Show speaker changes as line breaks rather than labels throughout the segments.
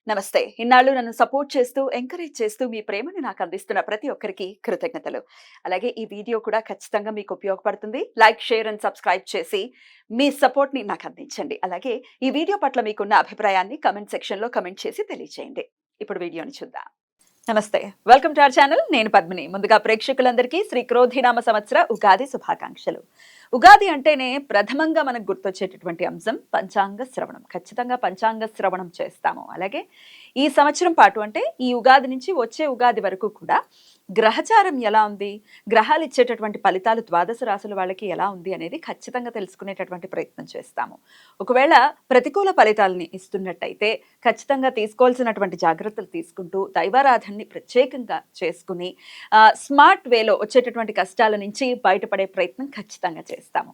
నమస్తే. ఇన్నాళ్ళు నన్ను సపోర్ట్ చేస్తూ, ఎంకరేజ్ చేస్తూ మీ ప్రేమను నాకు అందిస్తున్న ప్రతి ఒక్కరికి కృతజ్ఞతలు. అలాగే ఈ వీడియో కూడా ఖచ్చితంగా మీకు ఉపయోగపడుతుంది. లైక్, షేర్ అండ్ సబ్స్క్రైబ్ చేసి మీ సపోర్ట్‌ని నాకు అందించండి. అలాగే ఈ వీడియో పట్ల మీకున్న అభిప్రాయాన్ని కామెంట్ సెక్షన్‌లో కామెంట్ చేసి తెలియజేయండి. ఇప్పుడు వీడియోని చూద్దాం. నమస్తే. Welcome to our channel. నేను పద్మిని. ముందుగా ప్రేక్షకులందరికీ శ్రీ క్రోధినామ సంవత్సర ఉగాది శుభాకాంక్షలు. ఉగాది అంటేనే ప్రథమంగా మనకు గుర్తొచ్చేటటువంటి అంశం పంచాంగ శ్రవణం. ఖచ్చితంగా పంచాంగ శ్రవణం చేస్తాము. అలాగే ఈ సంవత్సరం పాటు అంటే ఈ ఉగాది నుంచి వచ్చే ఉగాది వరకు కూడా గ్రహచారం ఎలా ఉంది, గ్రహాలు ఇచ్చేటటువంటి ఫలితాలు ద్వాదశ రాశుల వాళ్ళకి ఎలా ఉంది అనేది ఖచ్చితంగా తెలుసుకునేటటువంటి ప్రయత్నం చేస్తాము. ఒకవేళ ప్రతికూల ఫలితాలని ఇస్తున్నట్టయితే ఖచ్చితంగా తీసుకోవాల్సినటువంటి జాగ్రత్తలు తీసుకుంటూ దైవారాధనని ప్రత్యేకంగా చేసుకుని స్మార్ట్ వేలో వచ్చేటటువంటి కష్టాల నుంచి బయటపడే ప్రయత్నం ఖచ్చితంగా చేస్తాము.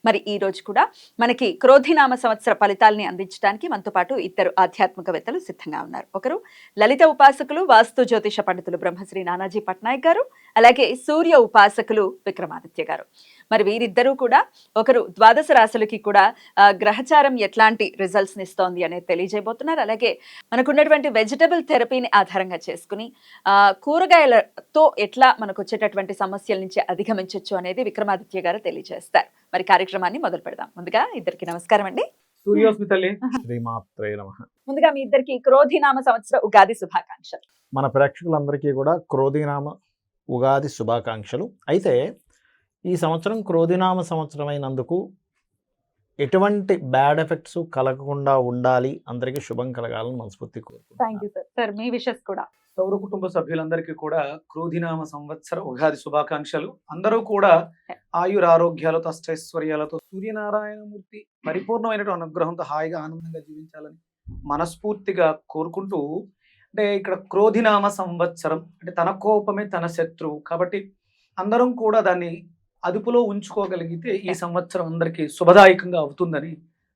మరి ఈ రోజు కూడా మనకి క్రోధినామ సంవత్సర ఫలితాలని అందించడానికి మనతో పాటు ఇద్దరు ఆధ్యాత్మికవేత్తలు సిద్ధంగా ఉన్నారు. ఒకరు లలిత ఉపాసకులు, వాస్తు జ్యోతిష పండితులు బ్రహ్మశ్రీ నానాజీ పట్నాయక్ గారు, అలాగే సూర్య ఉపాసకులు విక్రమాదిత్య గారు. మరి వీరిద్దరూ కూడా ఒకరు ద్వాదశ రాశులకి కూడా గ్రహచారం ఎట్లాంటి రిజల్ట్స్ ఇస్తోంది అనేది తెలియజేయబోతున్నారు. అలాగే మనకున్నటువంటి వెజిటబుల్ థెరపీని ఆధారంగా చేసుకుని కూరగాయలతో ఎట్లా మనకు వచ్చేటటువంటి సమస్యల నుంచి అధిగమించవచ్చు అనేది విక్రమాదిత్య గారు తెలియజేస్తారు. మరి కార్యక్రమాన్ని మొదలు పెడదాం. ముందుగా ఇద్దరికి నమస్కారం అండి. ముందుగా మీ ఇద్దరికి క్రోధినామ సంవత్సర ఉగాది శుభాకాంక్షలు.
మన ప్రేక్షకులందరికీ కూడా క్రోధినామ ఉగాది శుభాకాంక్షలు. అయితే ఈ సంవత్సరం క్రోధినామ సంవత్సరం అయినందుకు ఎటువంటి బ్యాడ్ ఎఫెక్ట్స్ కలగకుండా ఉండాలి, అందరికీ శుభం కలగాలని మనస్ఫూర్తి
కోరుకుంటున్నాను. మీ విషెస్ కూడా
సౌర కుటుంబ సభ్యులందరికీ కూడా క్రోధినామ సంవత్సర ఉగాది శుభాకాంక్షలు. అందరూ కూడా ఆయురారోగ్యాలతో అష్టైశ్వర్యాలతో సూర్యనారాయణమూర్తి పరిపూర్ణమైనటువంటి అనుగ్రహంతో హాయిగా ఆనందంగా జీవించాలని మనస్ఫూర్తిగా కోరుకుంటూ, అంటే ఇక్కడ క్రోధినామ సంవత్సరం అంటే తన కోపమే తన శత్రువు కాబట్టి అందరం కూడా దాన్ని అదుపులో ఉంచుకోగలిగితే ఈ సంవత్సరం అందరికీ శుభదాయకంగా అవుతుందని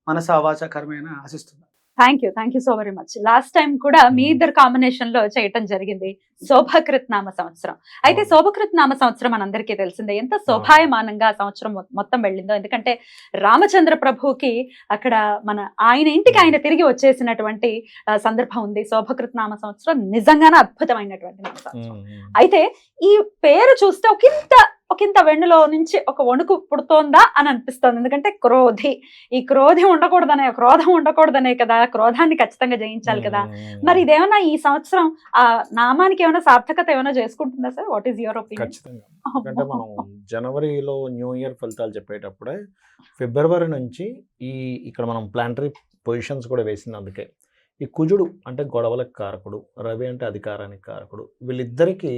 మనసా వాచా కర్మేణ ఆశిస్తున్నాను.
Thank you so very much. Last time కూడా మీ ఇద్దరు కాంబినేషన్ లో చేయటం జరిగింది శోభకృత్ నామ సంవత్సరం. అయితే శోభకృత్ నామ సంవత్సరం మనందరికీ తెలిసిందే ఎంత శోభాయమానంగా సంవత్సరం మొత్తం వెళ్ళిందో. ఎందుకంటే రామచంద్ర ప్రభుకి అక్కడ ఆయన ఇంటికి ఆయన తిరిగి వచ్చేసినటువంటి సందర్భం ఉంది. శోభకృత్ నామ సంవత్సరం నిజంగానే అద్భుతమైనటువంటి నామ సంవత్సరం. అయితే ఈ పేరు చూస్తే ఒకంత వెన్నులో నుంచి ఒక వణుకు పుడుతోందా అని అనిపిస్తోంది. ఎందుకంటే ఈ క్రోధం ఉండకూడదనే కదా, క్రోధాన్ని ఖచ్చితంగా జయించాలి కదా. మరి ఇదేమన్నా ఈ సంవత్సరం ఆ నామానికి ఏమైనా సార్థకత ఏమైనా చేసుకుంటుందా sir? What is your opinion?
ఖచ్చితంగా. ఎందుకంటే మనం జనవరిలో న్యూ ఇయర్ ఫలితాలు చెప్పేటప్పుడే ఫిబ్రవరి నుంచి ఇక్కడ మనం ప్లానటరీ పొజిషన్స్ కూడా వేసింది. అందుకే ఈ కుజుడు అంటే గొడవలకు కారకుడు, రవి అంటే అధికారానికి కారకుడు, వీళ్ళిద్దరికీ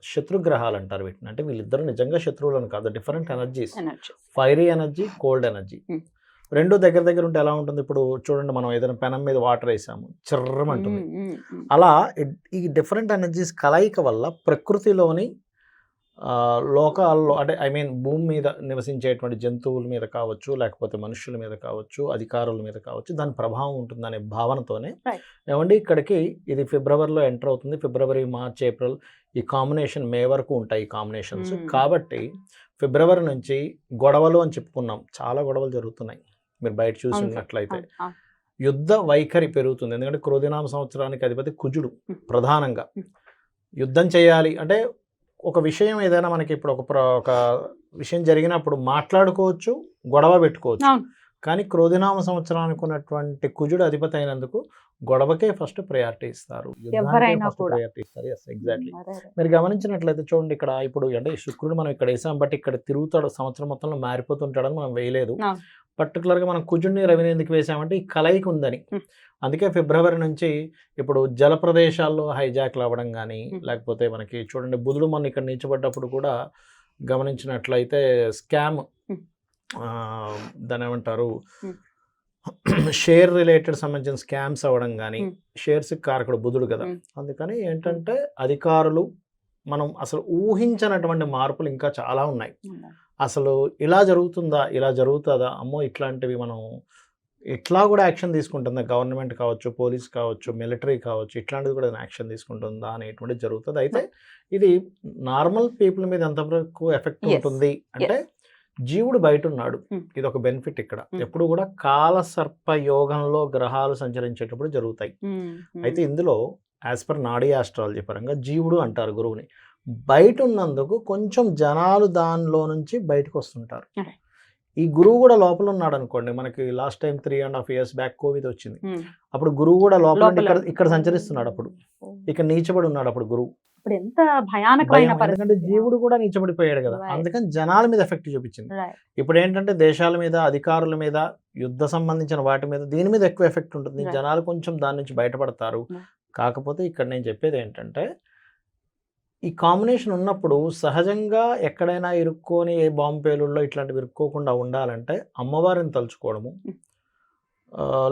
శత్రుగ్రహాలు అంటారు వీటిని. అంటే వీళ్ళిద్దరు నిజంగా శత్రువులను కాదు, different energies, fiery energy, cold energy. రెండు దగ్గర ఉంటే ఎలా ఉంటుంది? ఇప్పుడు చూడండి, మనం ఏదైనా పెనం మీద వాటర్ వేసాము, చిర్రమంటుంది. అలా ఈ డిఫరెంట్ ఎనర్జీస్ కలయిక వల్ల ప్రకృతిలోని లోకాల్లో అంటే భూమి మీద నివసించేటువంటి జంతువుల మీద కావచ్చు, లేకపోతే మనుషుల మీద కావచ్చు, అధికారుల మీద కావచ్చు, దాని ప్రభావం ఉంటుందనే భావనతోనే ఏమండి ఇక్కడికి ఇది ఫిబ్రవరిలో ఎంటర్ అవుతుంది. ఫిబ్రవరి, మార్చ్, ఏప్రిల్ ఈ కాంబినేషన్ మే వరకు ఉంటాయి ఈ కాంబినేషన్స్. కాబట్టి ఫిబ్రవరి నుంచి గొడవలు అని చెప్పుకున్నాం, చాలా గొడవలు జరుగుతున్నాయి. మీరు బయట చూసినట్లయితే యుద్ధ వైఖరి పెరుగుతుంది. ఎందుకంటే క్రోధినామ సంవత్సరానికి అధిపతి కుజుడు. ప్రధానంగా యుద్ధం చేయాలి అంటే ఒక విషయం ఏదైనా మనకి ఇప్పుడు ఒక విషయం జరిగినప్పుడు మాట్లాడుకోవచ్చు, గొడవ పెట్టుకోవచ్చు. కానీ క్రోధినామ సంవత్సరానికి ఉన్నటువంటి కుజుడు అధిపతి అయినందుకు గొడవకే ఫస్ట్ ప్రయారిటీ ఇస్తారు, ప్రయారిటీ ఇస్తారు. ఎగ్జాక్ట్లీ. మీరు గమనించినట్లయితే చూడండి, ఇక్కడ ఇప్పుడు అంటే శుక్రుడు మనం ఇక్కడ వేసాం, బట్ ఇక్కడ తిరుగుతాడు, సంవత్సరం మొత్తంలో మారిపోతుంటాడని మనం వేయలేదు. పర్టికులర్గా మనం కుజుడిని, రవిని ఎందుకు వేసామంటే ఈ కలయిక ఉందని. అందుకే ఫిబ్రవరి నుంచి ఇప్పుడు జల ప్రదేశాల్లో హైజాక్లు అవ్వడం కానీ, లేకపోతే మనకి చూడండి బుధుడు మొన్న ఇక్కడ నిలిచిపడ్డప్పుడు కూడా గమనించినట్లయితే స్కామ్, దాని ఏమంటారు, షేర్ రిలేటెడ్ సంబంధించిన స్కామ్స్ అవ్వడం కానీ, షేర్స్ కారకుడు బుధుడు కదా. అందుకని ఏంటంటే అధికారులు మనం అసలు ఊహించినటువంటి మార్పులు ఇంకా చాలా ఉన్నాయి. అసలు ఇలా జరుగుతుందా, ఇలా జరుగుతుందా, అమ్మో ఇట్లాంటివి మనం ఇట్లా కూడా యాక్షన్ తీసుకుంటుందా, గవర్నమెంట్ కావచ్చు, పోలీస్ కావచ్చు, మిలిటరీ కావచ్చు, ఇట్లాంటిది కూడా యాక్షన్ తీసుకుంటుందా అనేటువంటిది జరుగుతుంది. అయితే ఇది నార్మల్ పీపుల్ మీద ఎంతవరకు ఎఫెక్ట్ ఉంటుంది అంటే జీవుడు బయట ఉన్నాడు.
Hmm.
ఇది ఒక బెనిఫిట్ ఇక్కడ.
Hmm.
ఎప్పుడు కూడా కాలసర్ప యోగంలో గ్రహాలు సంచరించేటప్పుడు జరుగుతాయి. అయితే ఇందులో యాజ్ పర్ నాడీ ఆస్ట్రాలజీ పరంగా జీవుడు అంటారు గురువుని. బయట ఉన్నందుకు కొంచెం జనాలు దానిలో నుంచి బయటకు వస్తుంటారు.
Okay.
ఈ గురువు కూడా లోపల ఉన్నాడు అనుకోండి. మనకి last time 3.5 years back Covid వచ్చింది. అప్పుడు గురువు కూడా లోపల ఉండి ఇక్కడ సంచరిస్తున్నాడు. అప్పుడు ఇక్కడ నీచబడి ఉన్నాడు అప్పుడు గురువు.
ఇప్పుడు ఎంత భయానకమైన
భయం, ఎందుకంటే జీవుడు కూడా నీచబడిపోయాడు కదా.
Right.
అందుకని జనాల మీద ఎఫెక్ట్ చూపించింది. ఇప్పుడు ఏంటంటే దేశాల మీద, అధికారుల మీద, యుద్ధ సంబంధించిన వాటి మీద, దీని మీద ఎక్కువ ఎఫెక్ట్ ఉంటుంది.
Right.
జనాలు కొంచెం దాని నుంచి బయటపడతారు.
Right.
కాకపోతే ఇక్కడ నేను చెప్పేది ఏంటంటే ఈ కాంబినేషన్ ఉన్నప్పుడు సహజంగా ఎక్కడైనా ఇరుక్కొని ఏ బాంబు పేలుల్లో ఇట్లాంటివి ఇరుక్కోకుండా ఉండాలంటే అమ్మవారిని తలుచుకోవడము,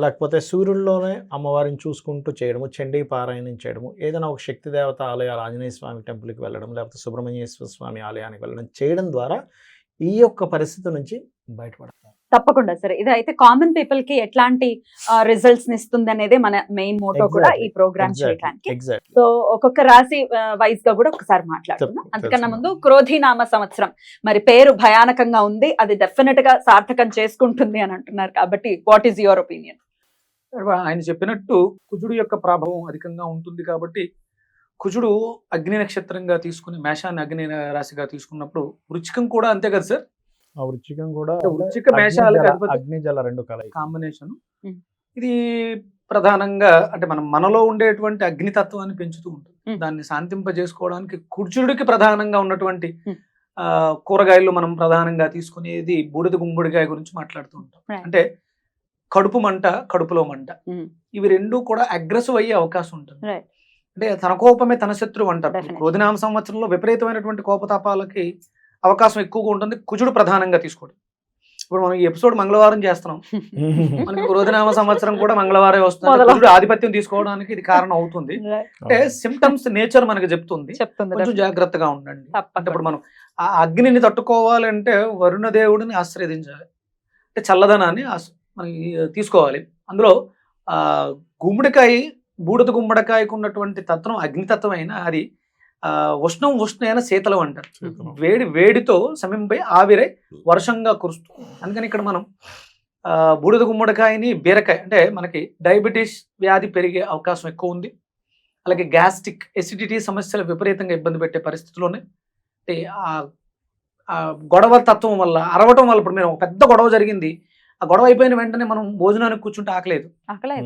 లేకపోతే సూర్యుల్లోనే అమ్మవారిని చూసుకుంటూ చేయడము, చండీ పారాయణం చేయడము, ఏదైనా ఒక శక్తి దేవత ఆలయాలు, ఆంజనేయ స్వామి టెంపుల్కి వెళ్ళడం, లేకపోతే సుబ్రహ్మణ్యేశ్వర స్వామి ఆలయానికి వెళ్ళడం చేయడం ద్వారా ఈ యొక్క పరిస్థితి నుంచి బయటపడతారు.
తప్పకుండా సరే. ఇది అయితే కామన్ పీపుల్ కి ఎట్లాంటి రిజల్ట్స్ ఇస్తుంది అనేది మన మెయిన్ మోటో కూడా ఈ ప్రోగ్రామ్ చేయడానికి.
ఎగ్జాక్ట్లీ.
సో ఒక్కొక్క రాశి వైజ్ గా కూడా ఒకసారి మాట్లాడుకుందాం. అంతకన్నా ముందు క్రోధినామ సంవత్సరం మరి పేరు భయానకంగా ఉంది, అది డెఫినెట్ గా సార్థకం చేసుకుంటుంది అని అంటున్నారు. కాబట్టి వాట్ ఈస్ యువర్ ఒపీనియన్?
ఆయన చెప్పినట్టు కుజుడు యొక్క ప్రభావం అధికంగా ఉంటుంది కాబట్టి కుజుడు అగ్ని నక్షత్రంగా తీసుకుని మేషాన్ని అగ్ని రాశిగా తీసుకున్నప్పుడు వృచ్చికం కూడా అంతే కదా సార్.
ఆ వృచ్చికం కూడా
వృచ్చిక మేషాలకు
అగ్ని జల రెండు కలయి
కాంబినేషన్. ఇది ప్రధానంగా అంటే మనలో ఉండేటువంటి అగ్నితత్వాన్ని పెంచుతూ ఉంటుంది. దాన్ని శాంతింపజేసుకోవడానికి కుజుడికి ప్రధానంగా ఉన్నటువంటి కూరగాయలు మనం ప్రధానంగా తీసుకునేది బూడిద గుమ్మడికాయ గురించి మాట్లాడుతూ ఉంటాం. అంటే కడుపు మంట, కడుపులో మంట, ఇవి రెండు కూడా అగ్రెసివ్ అయ్యే అవకాశం ఉంటుంది. అంటే తన కోపమే తన శత్రువు అంటారు. క్రోధినామ సంవత్సరంలో విపరీతమైనటువంటి కోపతాపాలకి అవకాశం ఎక్కువగా ఉంటుంది కుజుడు ప్రధానంగా తీసుకోవడం. ఇప్పుడు మనం ఈ ఎపిసోడ్ మంగళవారం చేస్తున్నాం, మనకి క్రోధినామ సంవత్సరం కూడా మంగళవారం వస్తుంది. కుజుడు ఆధిపత్యం తీసుకోవడానికి ఇది కారణం అవుతుంది. అంటే సిమ్టమ్స్ నేచర్ మనకి చెప్తుంది, కొంచెం జాగ్రత్తగా ఉండండి. అంటే ఇప్పుడు మనం ఆ అగ్నిని తట్టుకోవాలంటే వరుణ దేవుడిని ఆశ్రయించాలి, అంటే చల్లదనాన్ని మనకి తీసుకోవాలి. అందులో గుమ్మడికాయ, బూడిద గుమ్మడికాయకు ఉన్నటువంటి తత్వం అగ్నితత్వం అయినా అది ఉష్ణైన శీతలం అంటారు. వేడితో సమింపై ఆవిరై వర్షంగా కురుస్తుంది. అందుకని ఇక్కడ మనం బూడిద గుమ్మడికాయని, బీరకాయ అంటే మనకి డయాబెటీస్ వ్యాధి పెరిగే అవకాశం ఎక్కువ ఉంది. అలాగే గ్యాస్ట్రిక్ ఎసిడిటీ సమస్యలు విపరీతంగా ఇబ్బంది పెట్టే పరిస్థితుల్లోనే ఆ గొడవ తత్వం వల్ల, అరవటం వల్ల, ఇప్పుడు మీరు ఒక పెద్ద గొడవ జరిగింది, ఆ గొడవ అయిపోయిన వెంటనే మనం భోజనానికి కూర్చుంటే ఆకలేదు,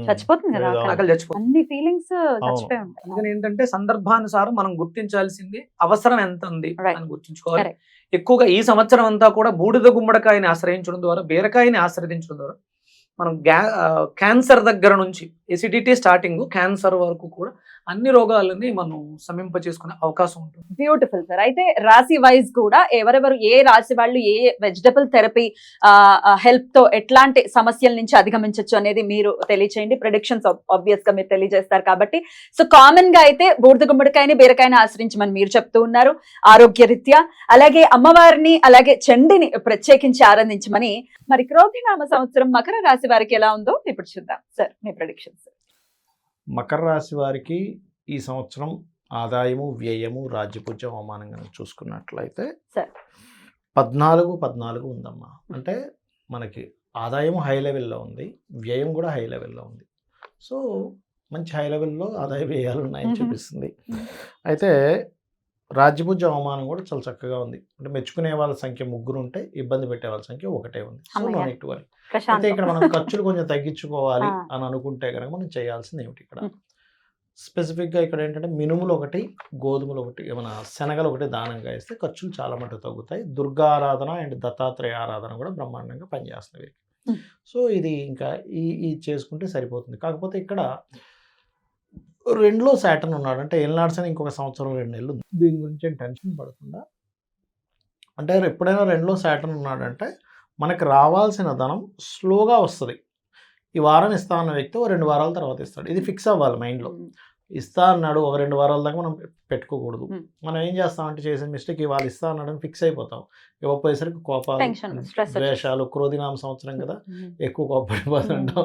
చచ్చిపోతుంది కదా,
ఆకలి చచ్చిపోతుంది.
అన్ని ఫీలింగ్స్ చచ్చిపోయి ఉంటాయి.
అందుకని ఏంటంటే సందర్భానుసారం మనం గుర్తించాల్సింది అవసరం ఎంత ఉంది అని గుర్తించుకోవాలి. ఎక్కువగా ఈ సంవత్సరం అంతా కూడా బూడిద గుమ్మడికాయని ఆశ్రయించడం ద్వారా, బీరకాయని ఆశ్రయించడం ద్వారా మనం క్యాన్సర్ దగ్గర నుంచి ఎసిడిటీ స్టార్టింగ్ క్యాన్సర్ వరకు కూడా అన్ని రోగాలని మనం సమీప చేసుకునే అవకాశం ఉంటుంది.
Beautiful sir. అయితే రాశి వైజ్ కూడా ఎవరెవరు ఏ రాశి వాళ్ళు ఏ వెజిటబుల్ థెరపీ హెల్ప్ తో ఎట్లాంటి సమస్యల నుంచి అధిగమించవచ్చు అనేది మీరు తెలియచేయండి. ప్రెడిక్షన్స్ ఆబ్వియస్ గా మీరు తెలియజేస్తారు కాబట్టి. సో కామన్ గా అయితే బూడిద గుమ్మడికాయని, బీరకాయని ఆశ్రయించమని మీరు చెప్తూ ఉన్నారు ఆరోగ్య రీత్యా. అలాగే అమ్మవారిని, అలాగే చండిని ప్రత్యేకించి ఆరాధించమని. మరి క్రోధినామ సంవత్సరం మకర రాశి వారికి ఎలా ఉందో ఇప్పుడు చూద్దాం సార్, మీ ప్రెడిక్షన్స్.
మకర రాశి వారికి ఈ సంవత్సరం ఆదాయము, వ్యయము, రాజ్యపూజ్యం, అవమానంగా చూసుకున్నట్లయితే 14 ఉందమ్మా. అంటే మనకి ఆదాయము హై లెవెల్లో ఉంది, వ్యయం కూడా హై లెవెల్లో ఉంది. సో మంచి హై లెవెల్లో ఆదాయ వ్యయాలు ఉన్నాయని చూపిస్తుంది. అయితే రాజ్యపూజ్యం, అవమానం కూడా చాలా చక్కగా ఉంది. అంటే మెచ్చుకునే వాళ్ళ సంఖ్య 3 ఉంటే ఇబ్బంది పెట్టే వాళ్ళ సంఖ్య 1 ఉంది. So no need to worry. అయితే ఇక్కడ మనం ఖర్చులు కొంచెం తగ్గించుకోవాలి అని అనుకుంటే కనుక మనం చేయాల్సింది ఏమిటి, ఇక్కడ స్పెసిఫిక్గా ఇక్కడ ఏంటంటే మినుములు 1, గోధుమలు 1, ఏమైనా శనగలు 1 దానంగా ఇస్తే ఖర్చులు చాలా మటుకు తగ్గుతాయి. దుర్గా ఆరాధన అండ్ దత్తాత్రేయ ఆరాధన కూడా బ్రహ్మాండంగా పనిచేస్తుంది. సో ఇది ఇంకా ఈ చేసుకుంటే సరిపోతుంది. కాకపోతే ఇక్కడ 2లో సాటర్న్ ఉన్నాడు, అంటే ఏలినాడ్స్ అని ఇంకొక సంవత్సరం 2 నెలలు ఉంది. దీని గురించి ఏం టెన్షన్ పడకుండా, అంటే ఎప్పుడైనా 2లో సాటర్న్ ఉన్నాడంటే మనకు రావాల్సిన ధనం స్లోగా వస్తుంది. ఈ వారం ఇస్తా అన్న వ్యక్తి 2 వారాల తర్వాత ఇస్తాడు. ఇది ఫిక్స్ అవ్వాలి మైండ్లో. ఇస్తా అన్నాడు 1-2 వారాల దాకా మనం పెట్టుకోకూడదు. మనం ఏం చేస్తామంటే చేసిన మిస్టేక్ ఇవాళ ఇస్తా అన్నాడని ఫిక్స్ అయిపోతాం. ఇవ్వపోయేసరికి కోపాలు, ద్వేషాలు, క్రోధినామ సంవత్సరం కదా, ఎక్కువ కోపడిపోతుంటాం.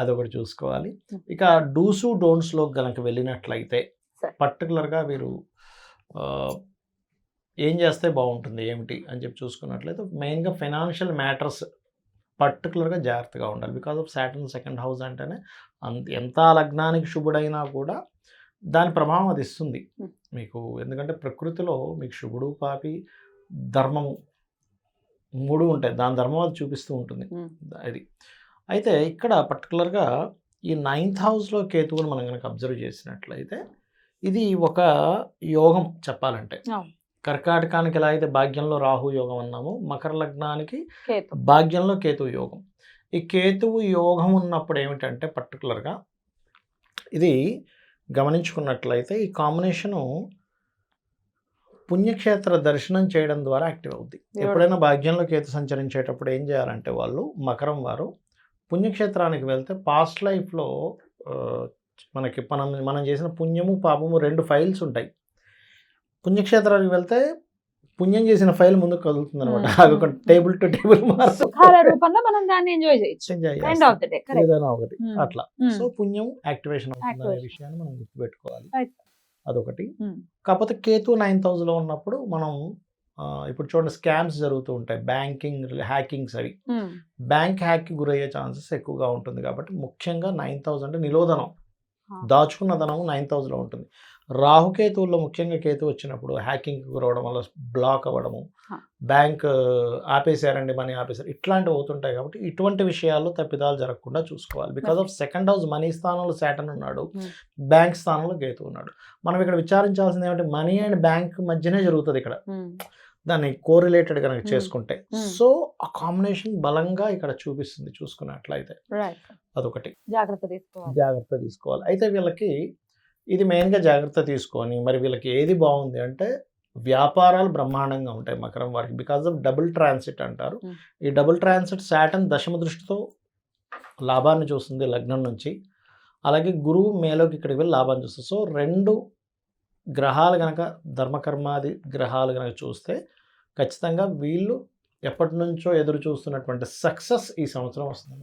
అదొకటి చూసుకోవాలి. ఇక డూసు డోంట్స్లో కనుక వెళ్ళినట్లయితే పర్టికులర్గా వీరు ఏం చేస్తే బాగుంటుంది ఏమిటి అని చెప్పి చూసుకున్నట్లయితే మెయిన్గా ఫైనాన్షియల్ మ్యాటర్స్ పర్టికులర్గా జాగ్రత్తగా ఉండాలి. Because of Saturn second house అంటేనే ఎంత లగ్నానికి శుభుడైనా కూడా దాని ప్రభావం అది ఇస్తుంది మీకు. ఎందుకంటే ప్రకృతిలో మీకు శుభుడు పాపి ధర్మము 3 ఉంటాయి, దాని ధర్మం అది చూపిస్తూ ఉంటుంది అది. అయితే ఇక్కడ పర్టికులర్గా ఈ 9th హౌస్లో కేతువుని మనం కనుక అబ్జర్వ్ చేసినట్లయితే ఇది ఒక యోగం చెప్పాలంటే. కర్కాటకానికి ఎలా అయితే భాగ్యంలో రాహు యోగం అన్నామో, మకర లగ్నానికి భాగ్యంలో కేతువు యోగం. ఈ కేతువు యోగం ఉన్నప్పుడు ఏమిటంటే పర్టికులర్గా ఇది గమనించుకున్నట్లయితే ఈ కాంబినేషను పుణ్యక్షేత్ర దర్శనం చేయడం ద్వారా యాక్టివ్ అవుద్ది. ఎప్పుడైనా భాగ్యంలో కేతు సంచరించేటప్పుడు ఏం చేయాలంటే వాళ్ళు మకరం వారు పుణ్యక్షేత్రానికి వెళ్తే పాస్ట్ లైఫ్లో మనకి మనం చేసిన పుణ్యము పాపము 2 ఫైల్స్ ఉంటాయి. పుణ్యక్షేత్రానికి వెళ్తే పుణ్యం చేసిన ఫైల్ ముందుకు కదులుతుంది అనమాట. అది ఒక టేబుల్ టు టేబుల్
రూపంలో మనం దాన్ని ఎంజాయ్ చేయొచ్చు
ఏదైనా ఒకటి అట్లా. సో పుణ్యం యాక్టివేషన్ అవుతుంది అనే విషయాన్ని మనం గుర్తుపెట్టుకోవాలి. అదొకటి. కాకపోతే కేతు 9th హౌస్లో ఉన్నప్పుడు మనం ఇప్పుడు చూడండి స్కామ్స్ జరుగుతూ ఉంటాయి, బ్యాంకింగ్ హ్యాకింగ్స్ అవి. బ్యాంక్ హ్యాక్కి గురయ్యే ఛాన్సెస్ ఎక్కువగా ఉంటుంది. కాబట్టి ముఖ్యంగా 9th హౌస్ అంటే నిరోధనం, దాచుకున్న ధనము 9th హౌస్లో ఉంటుంది. రాహుకేతువుల్లో ముఖ్యంగా కేతు వచ్చినప్పుడు హ్యాకింగ్కి గురవడం వల్ల బ్లాక్ అవ్వడము, బ్యాంక్ ఆపేశారండి మనీ ఆపేశారు, ఇట్లాంటివి అవుతుంటాయి. కాబట్టి ఇటువంటి విషయాల్లో తప్పిదాలు జరగకుండా చూసుకోవాలి. Because of second house money స్థానంలో సాటర్న్ ఉన్నాడు, బ్యాంక్ స్థానంలో కేతు ఉన్నాడు. మనం ఇక్కడ విచారించాల్సింది ఏమంటే మనీ అండ్ బ్యాంక్ మధ్యనే జరుగుతుంది ఇక్కడ, దాన్ని కోరిలేటెడ్ కనుక చేసుకుంటే. సో ఆ కాంబినేషన్ బలంగా ఇక్కడ చూపిస్తుంది చూసుకున్నట్లయితే. అదొకటి జాగ్రత్త తీసుకోవాలి. అయితే వీళ్ళకి ఇది మెయిన్గా జాగ్రత్త తీసుకొని మరి వీళ్ళకి ఏది బాగుంది అంటే వ్యాపారాలు బ్రహ్మాండంగా ఉంటాయి మకరం వారికి. బికాజ్ ఆఫ్ డబుల్ ట్రాన్సిట్ అంటారు. ఈ డబుల్ ట్రాన్సిట్ సాటర్న్ దశమ దృష్టితో లాభాన్ని చూస్తుంది లగ్నం నుంచి, అలాగే గురువు మేలోకి ఇక్కడికి వెళ్ళి లాభాన్ని చూస్తుంది. సో 2 గ్రహాలు కనుక ధర్మకర్మాది గ్రహాలు కనుక చూస్తే ఖచ్చితంగా వీళ్ళు ఎప్పటి నుంచో ఎదురు చూస్తున్నటువంటి సక్సెస్ ఈ సంవత్సరం వస్తుంది.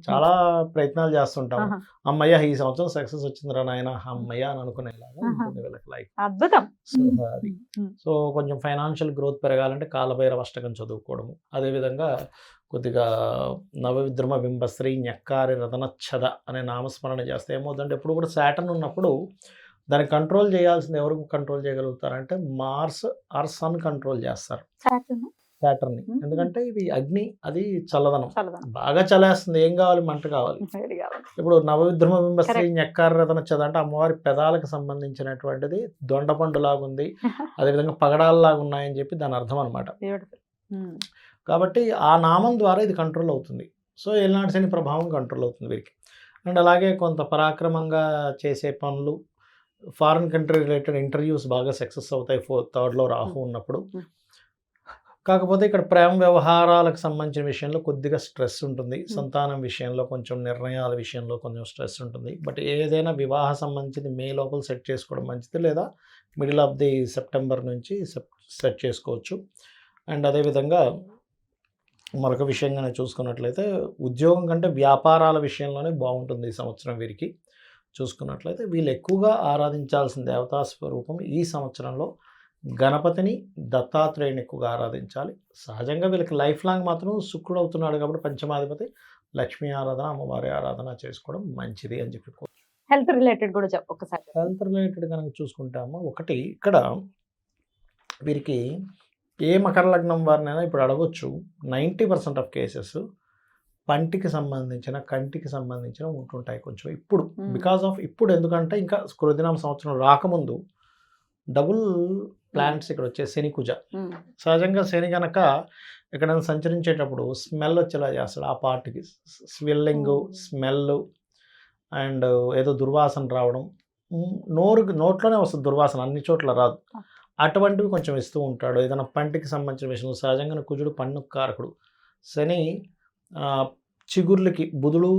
చాలా ప్రయత్నాలు చేస్తుంటాం, అమ్మయ్య ఈ సంవత్సరం సక్సెస్ వచ్చిందిరా నాయన అమ్మయ్య అని అనుకునేలాగా ఉంటుంది వీళ్ళకి లైఫ్.
అద్భుతం.
సో కొంచెం ఫైనాన్షియల్ గ్రోత్ పెరగాలంటే కాలభైరవ అష్టకం చదువుకోవడము, అదేవిధంగా కొద్దిగా నవవిద్రమ బింబశ్రీ ఞక్కారి రతనచ్చద అనే నామస్మరణ చేస్తే ఏమవుతుందంటే ఎప్పుడు కూడా సాటర్న్ ఉన్నప్పుడు దాన్ని కంట్రోల్ చేయాల్సింది ఎవరు కంట్రోల్ చేయగలుగుతారంటే మార్స్ ఆర్ సన్ కంట్రోల్ చేస్తారు సాటర్న్ని. ఎందుకంటే ఇది అగ్ని, అది చల్లదనం, బాగా చలేస్తుంది, ఏం కావాలి మంట కావాలి. ఇప్పుడు నవవిద్రమ బింబశ్రీ ఞక్కారి రతనచ్చద అంటే అమ్మవారి పెదాలకు సంబంధించినటువంటిది దొండపండు లాగుంది, అదేవిధంగా పగడాలలాగా ఉన్నాయని చెప్పి దాని అర్థం అనమాట. కాబట్టి ఆ నామం ద్వారా ఇది కంట్రోల్ అవుతుంది. సో ఏలినాటి శని ప్రభావం కంట్రోల్ అవుతుంది వీరికి. అండ్ అలాగే కొంత పరాక్రమంగా చేసే పనులు, ఫారిన్ కంట్రీ రిలేటెడ్ ఇంటర్వ్యూస్ బాగా సక్సెస్ అవుతాయి 3rd రాహు ఉన్నప్పుడు. కాకపోతే ఇక్కడ ప్రేమ వ్యవహారాలకు సంబంధించిన విషయంలో కొద్దిగా స్ట్రెస్ ఉంటుంది, సంతానం విషయంలో కొంచెం, నిర్ణయాల విషయంలో కొంచెం స్ట్రెస్ ఉంటుంది. బట్ ఏదైనా వివాహ సంబంధించింది మే లోపల సెట్ చేసుకోవడం మంచిది, లేదా మిడిల్ ఆఫ్ ది సెప్టెంబర్ నుంచి సెట్ చేసుకోవచ్చు. అండ్ అదేవిధంగా మరొక విషయంగానే చూసుకున్నట్లయితే ఉద్యోగం కంటే వ్యాపారాల విషయంలోనే బాగుంటుంది ఈ సంవత్సరం వీరికి. చూసుకున్నట్లయితే వీళ్ళు ఎక్కువగా ఆరాధించాల్సిన దేవతా స్వరూపం ఈ సంవత్సరంలో గణపతిని, దత్తాత్రేయుని ఎక్కువగా ఆరాధించాలి. సహజంగా వీళ్ళకి లైఫ్ లాంగ్ మాత్రం శుక్రుడు అవుతున్నాడు కాబట్టి పంచమాధిపతి లక్ష్మీ ఆరాధన, అమ్మవారి ఆరాధన చేసుకోవడం మంచిది అని చెప్పుకోవచ్చు.
హెల్త్ రిలేటెడ్ కూడా ఒకసారి
హెల్త్ రిలేటెడ్ కనుక చూసుకుంటామో, ఒకటి ఇక్కడ వీరికి ఏ మకర లగ్నం వారినైనా ఇప్పుడు అడగొచ్చు, 90% ఆఫ్ కేసెస్ పంటికి సంబంధించిన, కంటికి సంబంధించిన ఉంటుంటాయి కొంచెం ఇప్పుడు. బికాజ్ ఆఫ్ ఇప్పుడు ఎందుకంటే ఇంకా కృతినామ సంవత్సరం రాకముందు డబుల్ ప్లానెట్స్ ఇక్కడ వచ్చే శని కుజ. సహజంగా శని కనుక ఎక్కడైనా సంచరించేటప్పుడు స్మెల్ వచ్చేలా చేస్తాడు ఆ పార్ట్కి, స్వెల్లింగ్, స్మెల్ అండ్ ఏదో దుర్వాసన రావడం, నోట్లోనే వస్తుంది దుర్వాసన, అన్ని చోట్ల రాదు. అటువంటివి కొంచెం ఇస్తూ ఉంటాడు. ఏదైనా పంటికి సంబంధించిన విషయం, సహజంగా కుజుడు పన్ను కారకుడు, శని చిగుర్లకి, బుధుడు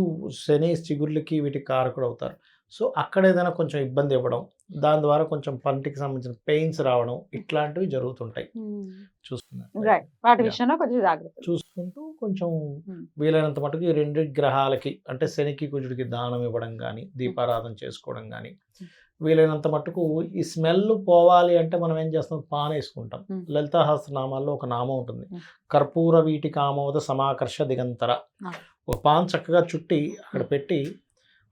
శని చిగుర్లకి వీటికి కారకుడు అవుతారు. సో అక్కడ ఏదైనా కొంచెం ఇబ్బంది ఇవ్వడం, దాని ద్వారా కొంచెం పంటికి సంబంధించిన పెయిన్స్ రావడం, ఇట్లాంటివి జరుగుతుంటాయి. చూసుకుంటూ కొంచెం వీలైనంత మటుకు ఈ 2 గ్రహాలకి అంటే శనికి కుజుడికి దానం ఇవ్వడం కానీ, దీపారాధన చేసుకోవడం కానీ, వీలైనంత మట్టుకు ఈ స్మెల్ పోవాలి అంటే మనం ఏం చేస్తాం, పాన్ వేసుకుంటాం. లలితాసహస్రనామాల్లో ఒక నామం ఉంటుంది, కర్పూర వీటి కామోద సమాకర్ష దిగంతర. ఒక పాన్ చక్కగా చుట్టి అక్కడ పెట్టి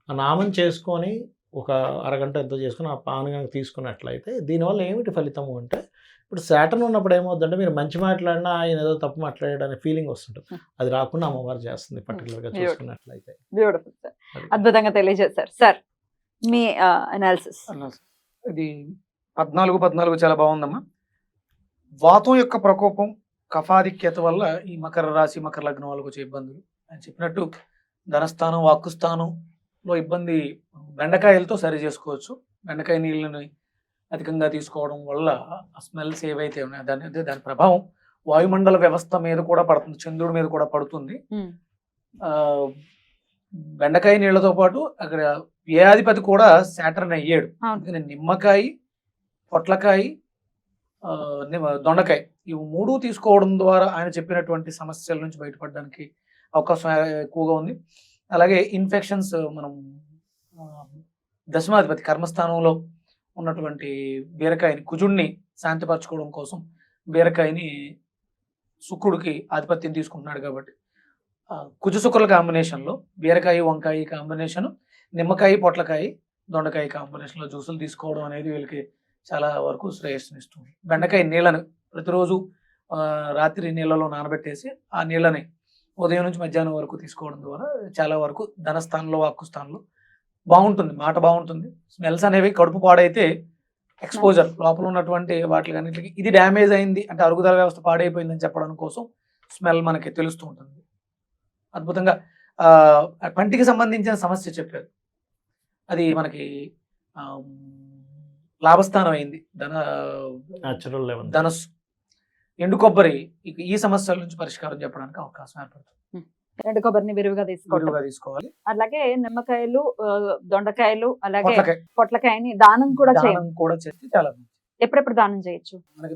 ఆ నామం చేసుకొని ఒక అరగంట ఎంతో చేసుకుని ఆ పాన్ కనుక తీసుకున్నట్లయితే దీనివల్ల ఏమిటి ఫలితము అంటే, ఇప్పుడు శాటర్న్ ఉన్నప్పుడు ఏమవుతుందంటే మీరు మంచి మాట్లాడినా ఆయన ఏదో తప్పు మాట్లాడాడనే ఫీలింగ్ వస్తుంటుంది. అది రాకుండా అమ్మవారు చేస్తుంది పర్టికులర్గా చూసుకున్నట్లయితే.
బ్యూటిఫుల్ సార్, అద్భుతంగా తెలియజేశారు సార్. మీ అనాలిసిస్.
ఇది 14 చాలా బాగుందమ్మా. వాతం యొక్క ప్రకోపం, కఫాధిక్యత వల్ల ఈ మకర రాశి మకర లగ్నం వాళ్ళకు వచ్చే ఇబ్బందులు అని చెప్పినట్టు ధనస్థానం వాక్కుస్థానంలో ఇబ్బంది బెండకాయలతో సరి చేసుకోవచ్చు. బెండకాయ నీళ్ళని అధికంగా తీసుకోవడం వల్ల స్మెల్స్ ఏవైతే ఉన్నాయో దాని ప్రభావం వాయుమండల వ్యవస్థ మీద కూడా పడుతుంది, చంద్రుడి మీద కూడా పడుతుంది. బెండకాయ నీళ్లతో పాటు అక్కడ వ్యయాధిపతి కూడా శాటర్న్ అయ్యాడు. అందుకని నిమ్మకాయ, పొట్లకాయ, దొండకాయ ఇవి 3 తీసుకోవడం ద్వారా ఆయన చెప్పినటువంటి సమస్యల నుంచి బయటపడడానికి అవకాశం ఎక్కువగా ఉంది. అలాగే ఇన్ఫెక్షన్స్, మనం దశమాధిపతి కర్మస్థానంలో ఉన్నటువంటి బీరకాయని, కుజుడిని శాంతిపరచుకోవడం కోసం బీరకాయని శుక్రుడికి ఆధిపత్యం తీసుకుంటున్నాడు కాబట్టి కుజ శుక్రుల కాంబినేషన్లో బీరకాయ వంకాయ కాంబినేషన్, నిమ్మకాయ పొట్లకాయ దొండకాయ కాంబినేషన్లో జ్యూసులు తీసుకోవడం అనేది వీళ్ళకి చాలా వరకు శ్రేయస్సునిస్తుంది. బెండకాయ నీళ్ళని ప్రతిరోజు రాత్రి నీళ్ళలో నానబెట్టేసి ఆ నీళ్ళని ఉదయం నుంచి మధ్యాహ్నం వరకు తీసుకోవడం ద్వారా చాలా వరకు ధనస్థానంలో వాక్కుస్థానంలో బాగుంటుంది, మాట బాగుంటుంది. స్మెల్స్ అనేవి కడుపు పాడైతే ఎక్స్పోజర్ లోపల ఉన్నటువంటి వాటికి ఇది డ్యామేజ్ అయింది అంటే అరుగుదల వ్యవస్థ పాడైపోయిందని చెప్పడం కోసం స్మెల్ మనకి తెలుస్తూ ఉంటుంది. అద్భుతంగా పంటికి సంబంధించిన సమస్య చెప్పారు, అది మనకి లాభస్థానం అయింది. ధనస్సు, ఎండు కొబ్బరి ఈ సమస్యల నుంచి పరిష్కారం చెప్పడానికి అవకాశం ఏర్పడుతుంది.
ఎండు కొబ్బరిని విరివిగా
తీసుకోవాలి.
అలాగే నిమ్మకాయలు, దొండకాయలు, అలాగే పొట్లకాయని దానం కూడా
చేస్తే చాలా
ఎప్పుడెప్పుడు దానం చేయొచ్చు.
మనకి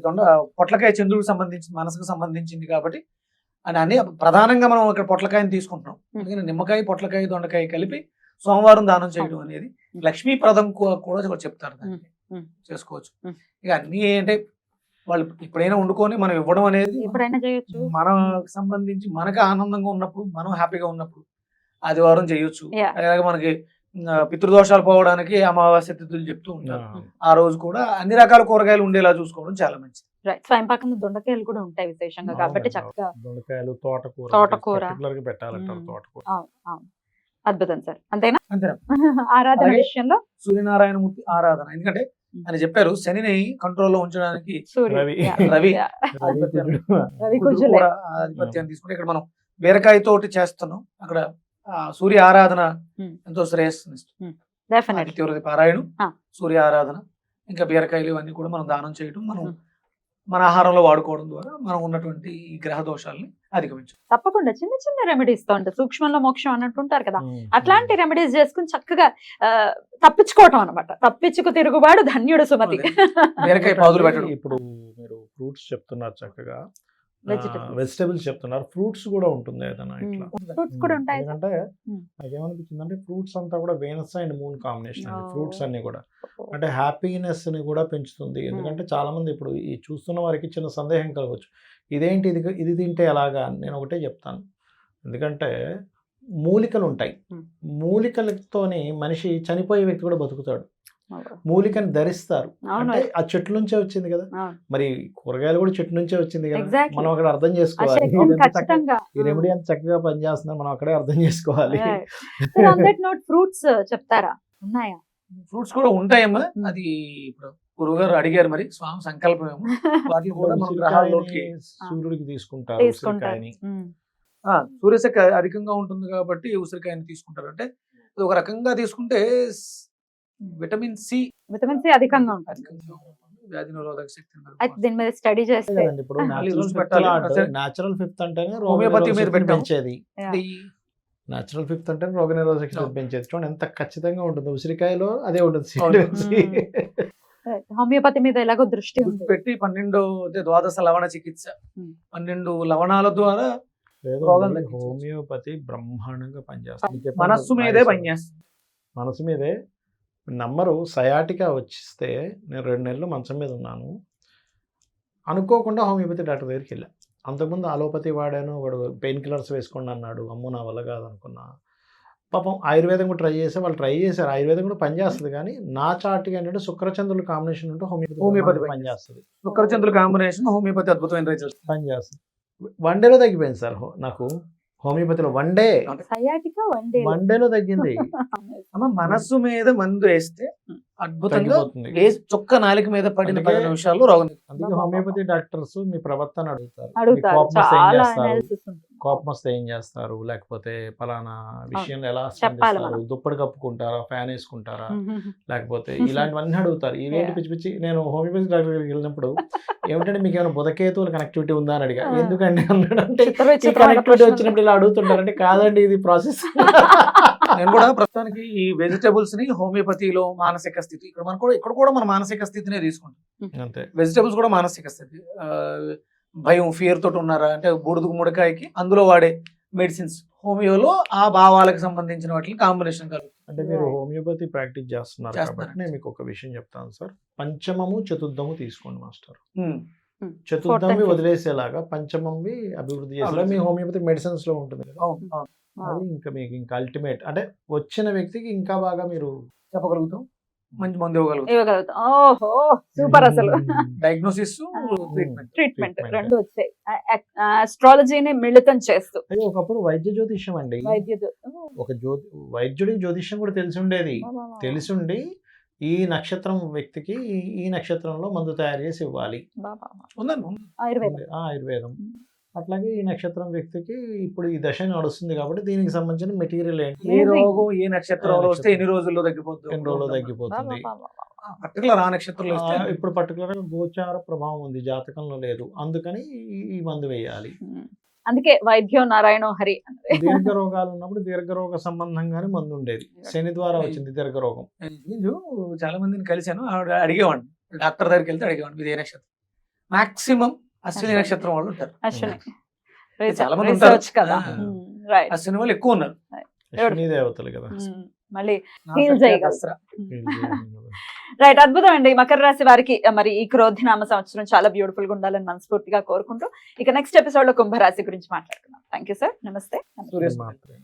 పొట్లకాయ చంద్రుడికి సంబంధించింది, మనసుకు సంబంధించింది కాబట్టి అని ప్రధానంగా మనం ఇక్కడ పొట్లకాయని తీసుకుంటున్నాం. అందుకని నిమ్మకాయ, పొట్లకాయ, దొండకాయ కలిపి సోమవారం దానం చేయడం అనేది లక్ష్మీప్రదం కూడా చెప్తారు, దాన్ని చేసుకోవచ్చు. ఇక అన్ని అంటే వాళ్ళు ఎప్పుడైనా వండుకొని మనం ఇవ్వడం అనేది
ఎప్పుడైనా చేయొచ్చు.
మనకు సంబంధించి మనకు ఆనందంగా ఉన్నప్పుడు, మనం హ్యాపీగా ఉన్నప్పుడు ఆదివారం చేయొచ్చు. అలాగే మనకి పితృదోషాలు పోవడానికి అమావాస్య తిథులు చెప్తూ ఉంటారు, ఆ రోజు కూడా అన్ని రకాల కూరగాయలు ఉండేలా చూసుకోవడం చాలా మంచిది.
స్వయంపాకంలో దొండకాయలు కూడా ఉంటాయి విశేషంగా కాబట్టి చక్కగా
దొండకాయలు,
తోటకూర అద్భుతం సార్. అంతేనా? ఆరాధన విషయంలో
సూర్యనారాయణమూర్తి ఆరాధన, ఎందుకంటే అని చెప్పారు శనిని కంట్రోల్లో ఉంచడానికి రవి ఆధిపత్యాన్ని తీసుకుంటే ఇక్కడ మనం బీరకాయ తోటి చేస్తున్నాం. అక్కడ సూర్య ఆరాధన ఎంతో శ్రేయస్సునిస్తుంది. పారాయణం, సూర్య ఆరాధన, ఇంకా బీరకాయలు ఇవన్నీ కూడా మనం దానం చేయడం, మనం మన ఆహారంలో వాడుకోవడం ద్వారా మనం ఉన్నటువంటి ఈ గ్రహ దోషాలని అధిగమించాలి.
తప్పకుండా చిన్న చిన్న రెమెడీస్ తో, అంటే సూక్ష్మంలో మోక్షం అన్నట్టుంటారు కదా, అట్లాంటి రెమెడీస్ చేసుకుని చక్కగా తప్పించుకోవటం అనమాట. తప్పించుకు తిరుగుబాడు ధన్యుడు సుమతి.
బీరకాయ పాదులు పెట్టడం.
ఇప్పుడు మీరు ఫ్రూట్స్ చెప్తున్నారు, చక్కగా వెజిటబుల్స్ చెప్తున్నారు, ఫ్రూట్స్ కూడా ఉంటుంది ఏదైనా ఇట్లా?
ఫ్రూట్స్ కూడా ఉంటాయి.
ఎందుకంటే నాకేమనిపించింది అంటే ఫ్రూట్స్ అంతా కూడా వీనస్ అండ్ మూన్ కాంబినేషన్ అండి. ఫ్రూట్స్ అన్ని కూడా అంటే హ్యాపీనెస్ ని కూడా పెంచుతుంది. ఎందుకంటే చాలా మంది ఇప్పుడు ఈ చూస్తున్న వారికి చిన్న సందేహం కలగవచ్చు, ఇదేంటి ఇది తింటే ఎలాగా. నేను ఒకటే చెప్తాను, ఎందుకంటే మూలికలు ఉంటాయి, మూలికలతోని మనిషి చనిపోయే వ్యక్తి కూడా బతుకుతాడు. మూలికని ధరిస్తారు అంటే ఆ చెట్టు నుంచే వచ్చింది కదా, మరి కూరగాయలు కూడా చెట్టు నుంచే వచ్చింది కదా. మనం అక్కడ అర్థం చేసుకోవాలి ఈ రెమెడీ అంత చక్కగా పనిచేస్తున్నా మనం అక్కడే అర్థం చేసుకోవాలి.
ఫ్రూట్స్ చెప్తారా? ఉన్నాయా?
ఫ్రూట్స్ కూడా ఉంటాయమ్మా, అది ఇప్పుడు గురువు గారు అడిగారు, మరి స్వామి సంకల్పం ఏమో వాటిని కూడా మనం గ్రహాల్లోకి
సూర్యుడికి తీసుకుంటారు.
సూర్యశక్తి అధికంగా ఉంటుంది కాబట్టి ఉసిరికాయని తీసుకుంటారు. అంటే ఒక రకంగా తీసుకుంటే విటమిన్ సి
అధికంగా ఉంటుంది,
వ్యాధి నిరోధక శక్తి.
దీని మీద స్టడీ చేస్తే
ఇప్పుడు న్యాచురల్ ఫిఫ్త్ అంటే హోమియోపతి మీద పెంచేది, న్యాచురల్ ఫిఫ్త్ అంటే రోగ నిరోధక శక్తి పెంచేది. చూడండి ఎంత ఖచ్చితంగా ఉంటుంది, ఉసిరికాయలో అదే ఉంటుంది.
హోమియోపతి మీద ఎలాగో దృష్టి
పెట్టి 12 లవణ చికిత్స, 12 లవణాల ద్వారా
హోమియోపతి బ్రహ్మాండంగా పనిచేస్తుంది.
మనస్సు మీదే పనిచేస్తుంది,
మనసు మీదే నంబరు సయాటికా వచ్చిస్తే నేను 2 నెలలు మంచం మీద ఉన్నాను. అనుకోకుండా హోమియోపతి డాక్టర్ దగ్గరికి వెళ్ళా. అంతకుముందు అలోపతి వాడాను. వాడు పెయిన్ కిల్లర్స్ వేసుకోండి అన్నాడు. అమ్మో! నా వల్ల కాదనుకున్నా. పాపం ఆయుర్వేదం కూడా వాళ్ళు ట్రై చేశారు. ఆయుర్వేదం కూడా పనిచేస్తుంది కానీ నా చార్ట్‌కి ఏంటంటే శుక్రచంద్రుల కాంబినేషన్ ఉంటే హోమియోపతి పనిచేస్తుంది.
శుక్రచంద్రుల కాంబినేషన్ హోమియోపతి అద్భుతమైన రిజల్ట్స్
పనిచేస్తుంది. 1 డేలో తగ్గిపోయింది సార్ నాకు హోమియోపతిలో 1 డే.
సయాటికా
1 డేలో తగ్గింది.
అమ్మ మనస్సు మీద మందు వేస్తే అద్భుతంగా
తగ్గిపోతుంది.
చొక్క నాలుక మీద పడిన 10 నిమిషాల్లో రోగం.
అందుకే హోమియోపతి డాక్టర్స్ మీ ప్రవర్తన అడుగుతారు.
అడుగుతారు.
కోపం వస్తే ఏం
చాలా
చేస్తారు?
అనాలిసిస్ ఉంటుంది.
కోపం వస్తే ఏం చేస్తారు? లేకపోతే పలానా విషయంలో ఎలా
చెప్పాలి
స్పందిస్తారు?
మనం.
దుప్పటి కప్పుకుంటారా? ఫ్యాన్ వేసుకుంటారా?
మ్మ్.
లేకపోతే ఇలాంటివన్నీ అడుగుతారు. ఇవేంటి
Yeah.
పిచ్చి పిచ్చి. నేను హోమియోపతి డాక్టర్ దగ్గరికి వెళ్ళినప్పుడు ఏమిటంటే మీకు ఏమైనా బుధకేతువుల కనెక్టివిటీ ఉందా అని అడిగా. ఎందుకండి అన్నాడు. అంటే
చిత్ర
ఈ
విచిత్రమైన
కనెక్టివిటీ
ప్రశ్నలు.
వచ్చినప్పుడు ఇలా అడుగుతుంటారంటే కాదండి ఇది ప్రాసెస్.
నేను కూడా ప్రస్తుతానికి ఈ వెజిటబుల్స్ ని హోమియోపతిలో మానసిక స్థితి ఇక్కడ కూడా మన మానసిక స్థితినే తీసుకుంటాం.
అంతే.
వెజిటబుల్స్ కూడా మానసిక స్థితి. భయం ఫియర్ తోటి ఉన్నారా అంటే బూడుదుకు ముడకాయకి అందులో వాడే మెడిసిన్స్ హోమియోలో ఆ భావాలకు సంబంధించిన వాటికి కాంబినేషన్ కలుగుతుంది.
అంటే మీరు
Right.
హోమియోపతి ప్రాక్టీస్ చేస్తున్నారు కాబట్టి
చేస్తున్నాను.
నేను మీకు ఒక విషయం చెప్తాను సార్. పంచమము చతుర్థము తీసుకోండి మాస్టర్.
ఉమ్.
చతుర్థమి
Fourth and
వదిలేసేలాగా పంచమంవి అభివృద్ధి చేసేలా మీ హోమియోపతి మెడిసిన్స్ లో ఉంటుంది కదా.
అవును, అవును.
అది ఇంకా మీకు ఇంకా అల్టిమేట్ అంటే వచ్చిన వ్యక్తికి ఇంకా బాగా మీరు
చెప్పగలుగుతాం, మంచి మందు ఇవ్వగలుగుతాం.
ఇవ్వగలుగుతాం. ఓహో సూపర్ అసలు.
Diagnosis treatment.
Treatment
Treatment.
2 వచ్చాయి. అస్ట్రాలజీని మిళితం చేస్తూ
అయ్యో ఒకప్పుడు వైద్య జ్యోతిష్యం అండి.
వైద్య
ఒక వైద్యుడికి జ్యోతిష్యం కూడా తెలిసి ఉండేది. తెలిసుండి ఈ నక్షత్రం వ్యక్తికి ఈ నక్షత్రంలో మందు తయారు చేసి ఇవ్వాలి.
ఉందండి, ఉంది.
ఆయుర్వేదం.
ఆయుర్వేదం. అట్లాగే ఈ నక్షత్రం వ్యక్తికి ఇప్పుడు ఈ దశ నడుస్తుంది కాబట్టి దీనికి సంబంధించిన మెటీరియల్ ఏంటి,
ఏ రోగం ఏ నక్షత్రంలో వస్తే ఎన్ని రోజుల్లో తగ్గిపోతుంది,
ఎన్ని రోజుల్లో తగ్గిపోతుంది.
పర్టికులర్ ఆ నక్షత్రంలో వస్తే
ఇప్పుడు పర్టికులర్ గోచార ప్రభావం ఉంది, జాతకంలో లేదు, అందుకని ఈ మందు వేయాలి.
అందుకే వైద్యం నారాయణ హరి అన్నది.
దీర్ఘ రోగాలు ఉన్నప్పుడు దీర్ఘ రోగ సంబంధంగానే మందు ఉండేది. శని ద్వారా వచ్చింది దీర్ఘ రోగం.
నేను చాలా మందిని కలిశాను, ఆవిడ అడిగేవాడిని, డాక్టర్ దగ్గరికి వెళ్తే అడిగేవాడిని మీది ఏ నక్షత్రం. మాక్సిమం అశ్విని నక్షత్రం వాళ్ళు ఉంటారు.
అశ్విని
చాలా మంది ఉంటారు.
రీసెర్చ్ కదా. రైట్.
అశ్విని వాళ్ళు ఎక్కువ ఉన్నారు.
అశ్విని దేవతలు కదా.
మళ్ళీ
నా
Heal
సఖ్య
చేయగలరు.
దసరా.
రైట్, అద్భుతం అండి. మకర రాశి వారికి మరి ఈ క్రోధినామ సంవత్సరం చాలా బ్యూటిఫుల్ గా ఉండాలని మనస్ఫూర్తిగా కోరుకుంటూ ఇక నెక్స్ట్ ఎపిసోడ్ లో కుంభరాశి గురించి మాట్లాడుకుందాం. Thank you sir. నమస్తే.
సూర్య
మాత్రమే.